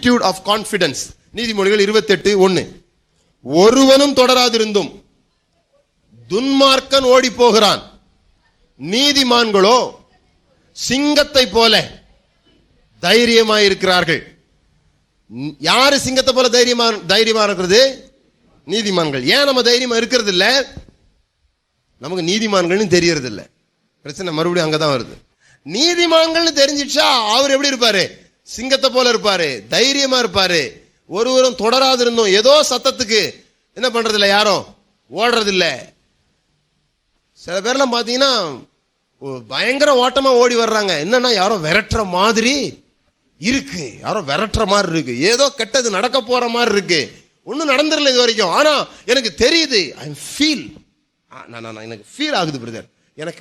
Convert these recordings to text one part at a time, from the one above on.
attitude of confidence. நீதிமொழிகள் 28:1. ஒருவனும் தொடராதிருந்தும் துன்மார்க்கன் ஓடி போகிறான், நீதிமான்களோ சிங்கத்தை போல தைரியமாயிருக்கிறார்கள். யாரு சிங்கத்தை போல தைரியமா இருக்கிறது? நீதிமான்கள். ஏன் நம்ம தைரியமா இருக்கிறது இல்ல? நமக்கு நீதிமான்கள்னு தெரியறது இல்ல. பிரச்சனை மறுபடியும் அங்கதான் வருது. நீதிமான்கள்னு தெரிஞ்சிச்சா அவர் எப்படி இருப்பாரு? சிங்கத்தை போல இருப்பாரு, தைரியமா இருப்பாரு. ஒருவரும் தொடராது இருந்தோம். ஏதோ சத்தத்துக்கு என்ன பண்றது இல்ல, யாரும் ஓடுறது இல்ல. சில பேர்லாம் பாத்தீங்கன்னா பயங்கர ஓட்டமா ஓடி வர்றாங்க. என்னன்னா யாரோ விரட்டுற மாதிரி இருக்கு, யாரோ விரட்டுற மாதிரி இருக்கு, ஏதோ கெட்டது நடக்க போற மாதிரி இருக்கு. ஒன்னும் நடந்துடல இது வரைக்கும், ஆனா எனக்கு தெரியுது. எனக்கு ஃபீல் ஆகுது பிரதர். எனக்கு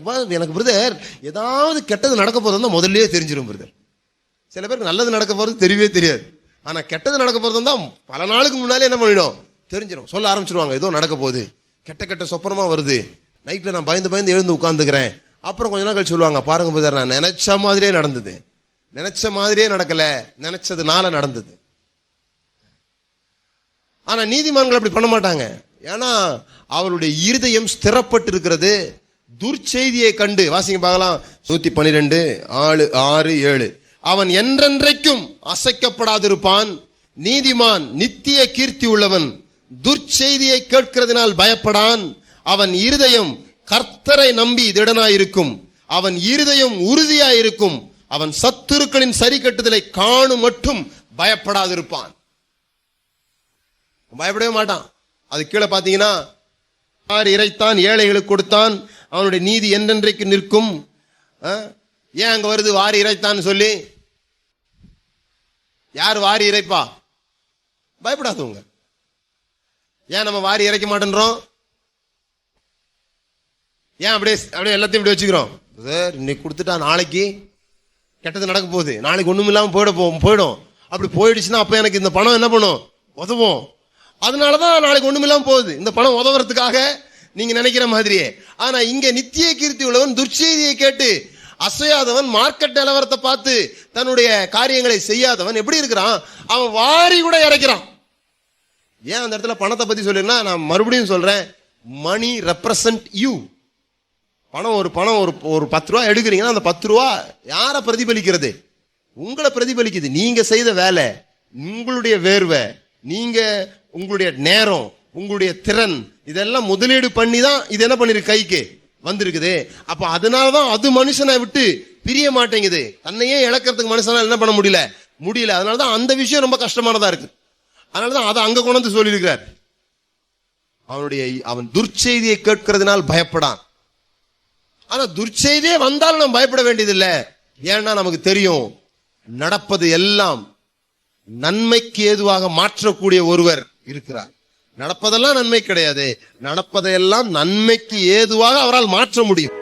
பிரதர் ஏதாவது கெட்டது நடக்க போறது முதல்லயே தெரிஞ்சிடும் பிரதர். சில பேருக்கு நல்லது நடக்க போறது தெரியவே தெரியாது, ஆனா கெட்டது நடக்க போறது தான் பல நாளுக்கு முன்னாலே என்ன பண்ணிடும், தெரிஞ்சிடும். சொல்ல ஆரம்பிச்சிருவாங்க, ஏதோ நடக்க போகுது, கெட்ட சொப்பனமா வருது, நைட்ல நான் பயந்து எழுந்து உட்கார்ந்துக்கிறேன். அப்புறம் கொஞ்ச நாள் கழிச்சு சொல்லுவாங்க, பாருங்க பிரதர் நான் நினைச்ச மாதிரியே நடந்தது, நினைச்ச மாதிரியே நடக்கல, நினைச்சதுனால நடந்தது. ஆனா நீதிமான்கள் அப்படி பண்ண மாட்டாங்க. ஏன்னா அவருடைய இருதயம் ஸ்திரப்பட்டு இருக்கிறது. துர்ச்செய்தியை கண்டு வாசிங்க பார்க்கலாம். 112:6-7. அவன் என்றென்றைக்கும் அசைக்கப்படாதிருப்பான், நீதிமான் நித்திய கீர்த்தி உள்ளவன். துர்ச்செய்தியை கேட்கிறதுனால் பயப்படான். அவன் இருதயம் கர்த்தரை நம்பி திடனாயிருக்கும், அவன் இருதயம் உறுதியாயிருக்கும். அவன் சத்துருக்களின் சரி கட்டுதலை காணும் மட்டும் பயப்படாதிருப்பான். பயப்படவே மாட்டான். அது கீழே பாத்தீங்கன்னா, யார் இறைத்தான் ஏழைகளுக்கு கொடுத்தான், அவனுடைய நீதி என்றென்றைக்கு நிற்கும். ஏன் அங்க வருது வாரி இறைத்தான் சொல்லி? யார் வாரி இறைப்பா? பயப்படாதவங்க. ஏன் நம்ம வாரி இறைக்க மாட்டேன்றோம்? ஏன் அப்படியே எல்லாத்தையும் இப்படி வச்சுக்கிறோம்? சார் இன்னைக்கு கொடுத்துட்டா நாளைக்கு கெட்டது நடக்க போகுது, நாளைக்கு ஒண்ணும் இல்லாம போயிடும். அப்படி போயிடுச்சுன்னா அப்ப எனக்கு இந்த பணம் என்ன பண்ணும், உதவும். அதனாலதான் நாளைக்கு ஒண்ணும் இல்லாம போகுது. இந்த பணம் உதவுறதுக்காக நீங்க நினைக்கிற மாதிரியே. ஆனா இங்க நித்திய கீர்த்தி உள்ளவன் துர்ச்செய்தியை கேட்டு அசையாதவன், மார்க்கெட் நிலவரத்தை பார்த்து தன்னுடைய காரியங்களை செய்யாதவன் எப்படி இருக்கிறான்? அவன் வாரி கூட இறைக்கிறான். ஏன் அந்த இடத்துல பணத்தை பத்தி சொல்லிருந்தா, நான் மறுபடியும் சொல்றேன், மணி ரெப்ரசன்ட் யூ. ஒரு 10 ரூபா எடுக்கிறீங்கன்னா அந்த 10 ரூபா யாரை பிரதிபலிக்கிறது? உங்களை பிரதிபலிக்குது. நீங்க செய்த வேலை, உங்களுடைய வேர்வை, நீங்க உங்களுடைய நேரம், உங்களுடைய திறன், இதெல்லாம் முதலீடு பண்ணி தான் இது என்ன பண்ணிருக்கு, கைக்கு வந்திருக்குது. அப்ப அதனாலதான் அது மனுஷனை விட்டு பிரிய மாட்டேங்குது. தன்னையே இழக்கிறதுக்கு மனுஷனால என்ன பண்ண முடியல. அதனாலதான் அந்த விஷயம் ரொம்ப கஷ்டமானதா இருக்கு. அதனாலதான் அதை அங்க கொண்டு வந்து சொல்லியிருக்கிறார். அவன் துர்ச்செய்தியை கேட்கிறதுனால் பயப்படான். ஆனா துர்ச்செய்தியே வந்தாலும் நம்ம பயப்பட வேண்டியதில்லை. ஏன்னா நமக்கு தெரியும், நடப்பது எல்லாம் நன்மைக்கு ஏதுவாக மாற்றக்கூடிய ஒருவர் இருக்கிறார். நடப்பதெல்லாம் நன்மை கிடையாது, நடப்பதையெல்லாம் நன்மைக்கு ஏதுவாக அவரால் மாற்ற முடியும்.